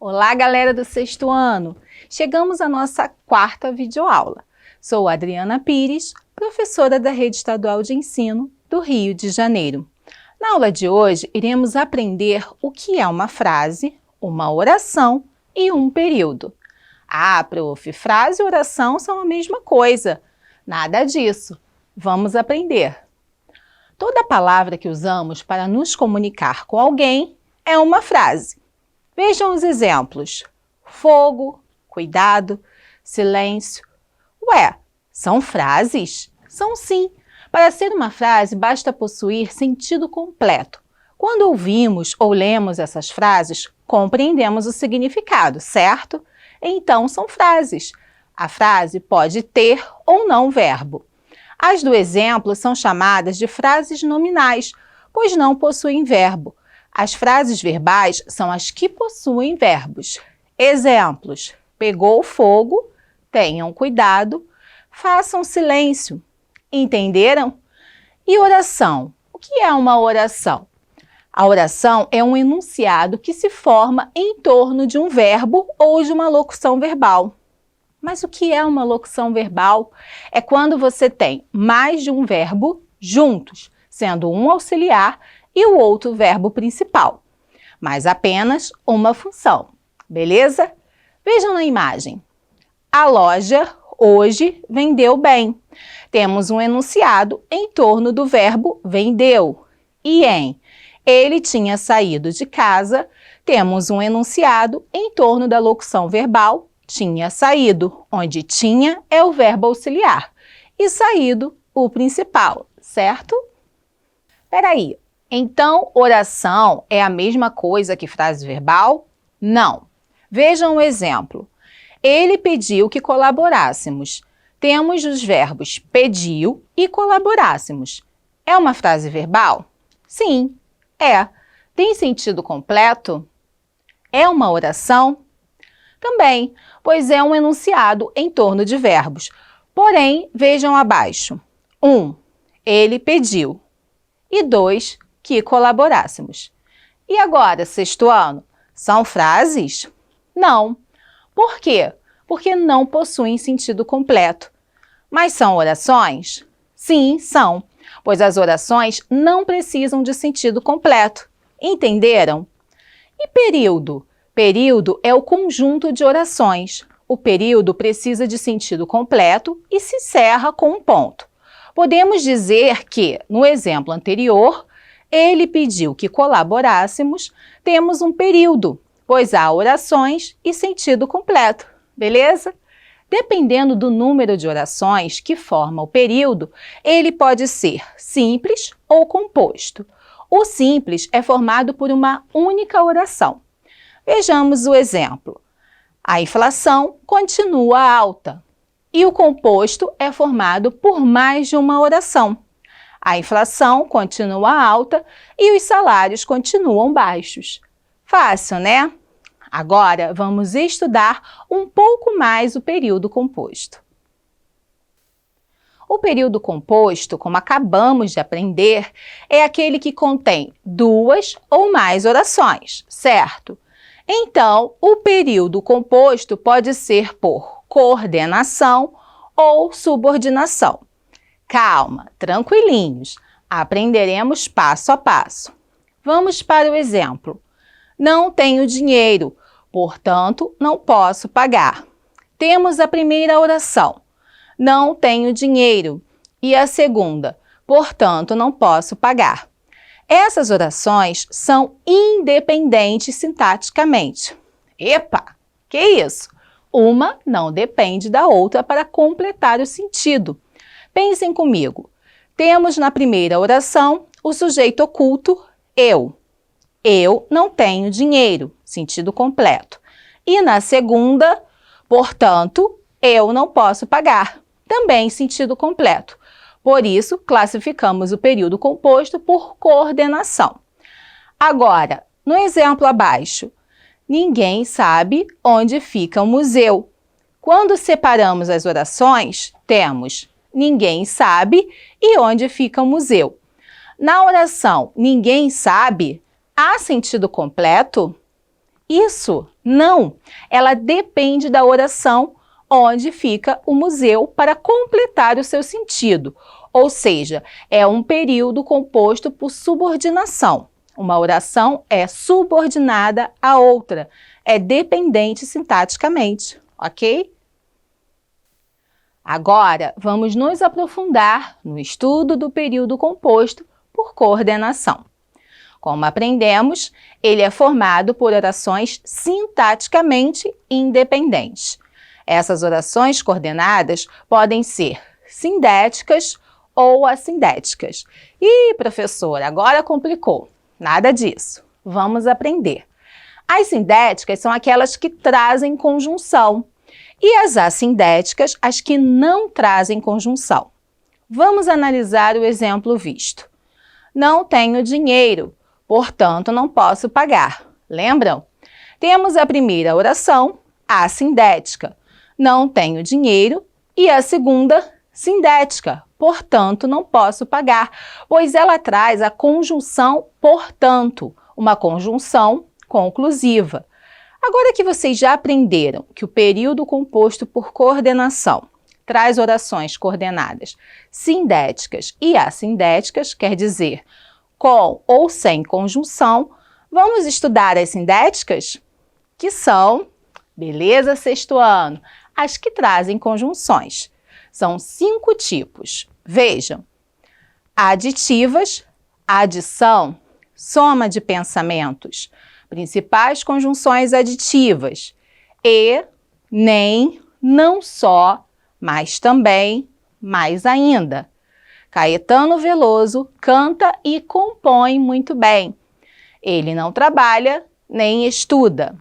Olá, galera do sexto ano! Chegamos à nossa quarta videoaula. Sou Adriana Pires, professora da Rede Estadual de Ensino do Rio de Janeiro. Na aula de hoje, iremos aprender o que é uma frase, uma oração e um período. Ah, prof, frase e oração são a mesma coisa. Nada disso. Vamos aprender. Toda palavra que usamos para nos comunicar com alguém é uma frase. Vejam os exemplos: fogo, cuidado, silêncio. Ué, são frases? São sim. Para ser uma frase, basta possuir sentido completo. Quando ouvimos ou lemos essas frases, compreendemos o significado, certo? Então, são frases. A frase pode ter ou não verbo. As do exemplo são chamadas de frases nominais, pois não possuem verbo. As frases verbais são as que possuem verbos. Exemplos: pegou fogo, tenham cuidado, façam silêncio. Entenderam? E oração? O que é uma oração? A oração é um enunciado que se forma em torno de um verbo ou de uma locução verbal. Mas o que é uma locução verbal? É quando você tem mais de um verbo juntos, sendo um auxiliar e o outro verbo principal, mas apenas uma função, beleza? Vejam na imagem. A loja hoje vendeu bem. Temos um enunciado em torno do verbo vendeu. E em ele tinha saído de casa, temos um enunciado em torno da locução verbal tinha saído, onde tinha é o verbo auxiliar e saído o principal, certo? Peraí. Então, oração é a mesma coisa que frase verbal? Não. Vejam o exemplo. Ele pediu que colaborássemos. Temos os verbos pediu e colaborássemos. É uma frase verbal? Sim, é. Tem sentido completo? É uma oração? Também, pois é um enunciado em torno de verbos. Porém, vejam abaixo. 1. Ele pediu. E 2. Que colaborássemos. E agora, sexto ano, são frases? Não. Por quê? Porque não possuem sentido completo. Mas são orações? Sim, são, pois as orações não precisam de sentido completo. Entenderam? E período? Período é o conjunto de orações. O período precisa de sentido completo e se encerra com um ponto. Podemos dizer que, no exemplo anterior, ele pediu que colaborássemos, temos um período, pois há orações e sentido completo, beleza? Dependendo do número de orações que forma o período, ele pode ser simples ou composto. O simples é formado por uma única oração. Vejamos o exemplo. A inflação continua alta e o composto é formado por mais de uma oração. A inflação continua alta e os salários continuam baixos. Fácil, né? Agora, vamos estudar um pouco mais o período composto. O período composto, como acabamos de aprender, é aquele que contém duas ou mais orações, certo? Então, o período composto pode ser por coordenação ou subordinação. Calma, tranquilinhos, aprenderemos passo a passo. Vamos para o exemplo. Não tenho dinheiro, portanto, não posso pagar. Temos a primeira oração. Não tenho dinheiro. E a segunda, portanto, não posso pagar. Essas orações são independentes sintaticamente. Epa, que isso? Uma não depende da outra para completar o sentido. Pensem comigo. Temos na primeira oração o sujeito oculto, eu. Eu não tenho dinheiro, sentido completo. E na segunda, portanto, eu não posso pagar, também sentido completo. Por isso, classificamos o período composto por coordenação. Agora, no exemplo abaixo, ninguém sabe onde fica o museu. Quando separamos as orações, temos ninguém sabe e onde fica o museu. Na oração ninguém sabe, há sentido completo? isso? Não! Ela depende da oração onde fica o museu para completar o seu sentido. Ou seja, é um período composto por subordinação. Uma oração é subordinada à outra, é dependente sintaticamente, ok? Agora, vamos nos aprofundar no estudo do período composto por coordenação. Como aprendemos, ele é formado por orações sintaticamente independentes. Essas orações coordenadas podem ser sindéticas ou assindéticas. Ih, professora, agora complicou. Nada disso. Vamos aprender. As sindéticas são aquelas que trazem conjunção e as assindéticas, as que não trazem conjunção. Vamos analisar o exemplo visto. Não tenho dinheiro, portanto não posso pagar. Lembram? Temos a primeira oração, assindética. Não tenho dinheiro, e a segunda, sindética, portanto não posso pagar, pois ela traz a conjunção portanto, uma conjunção conclusiva. Agora que vocês já aprenderam que o período composto por coordenação traz orações coordenadas sindéticas e assindéticas, quer dizer, com ou sem conjunção, vamos estudar as sindéticas, que são, beleza, sexto ano, as que trazem conjunções. São 5 tipos. Vejam: aditivas, adição, soma de pensamentos, principais conjunções aditivas, e, nem, não só, mas também, mais ainda. Caetano Veloso canta e compõe muito bem. Ele não trabalha nem estuda.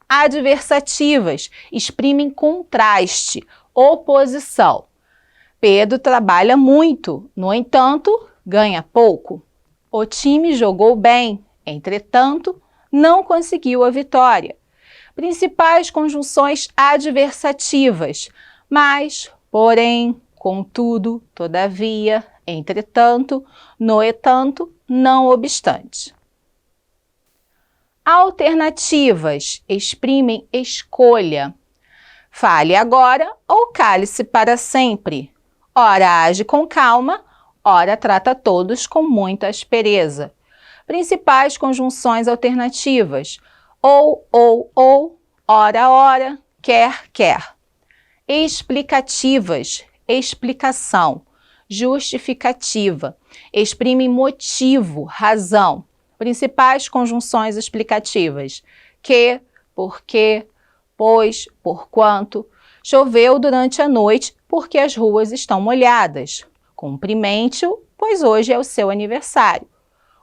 Adversativas exprimem contraste, oposição. Pedro trabalha muito, no entanto, ganha pouco. O time jogou bem, entretanto, não conseguiu a vitória. Principais conjunções adversativas, mas, porém, contudo, todavia, entretanto, no entanto, não obstante. Alternativas exprimem escolha. Fale agora ou cale-se para sempre. Ora age com calma, ora trata todos com muita aspereza. Principais conjunções alternativas: ou, ora, quer. Explicativas, explicação, justificativa, exprimem motivo, razão. Principais conjunções explicativas: que, porque, pois, porquanto. Choveu durante a noite porque as ruas estão molhadas. Cumprimente-o, pois hoje é o seu aniversário.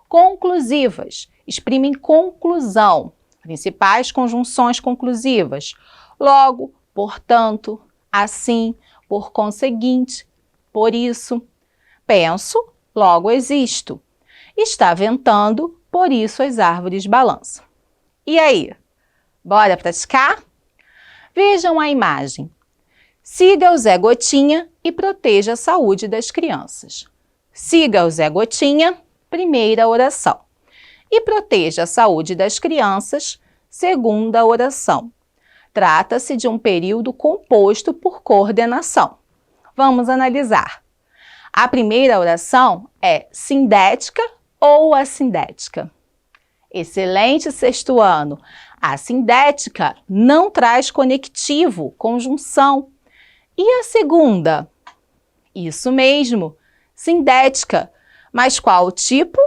Conclusivas, exprimem conclusão. Principais conjunções conclusivas: logo, portanto, assim, por conseguinte, por isso. Penso, logo existo. Está ventando, por isso as árvores balançam. E aí, bora praticar? Vejam a imagem. Siga o Zé Gotinha e proteja a saúde das crianças. Siga o Zé Gotinha, primeira oração. E proteja a saúde das crianças, segunda oração. Trata-se de um período composto por coordenação. Vamos analisar. A primeira oração é sindética ou assindética? Excelente, sexto ano! A sindética não traz conectivo, conjunção. E a segunda? Isso mesmo, sindética. Mas qual o tipo?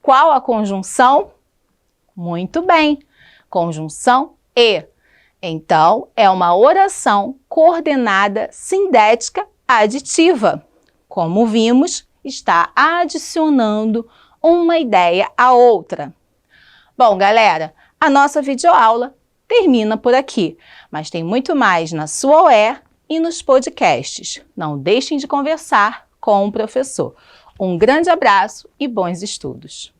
Qual a conjunção? Muito bem, conjunção e. Então, é uma oração coordenada sindética aditiva. Como vimos, está adicionando uma ideia à outra. Bom, galera, a nossa videoaula termina por aqui, mas tem muito mais na sua UE e nos podcasts. Não deixem de conversar com o professor. Um grande abraço e bons estudos!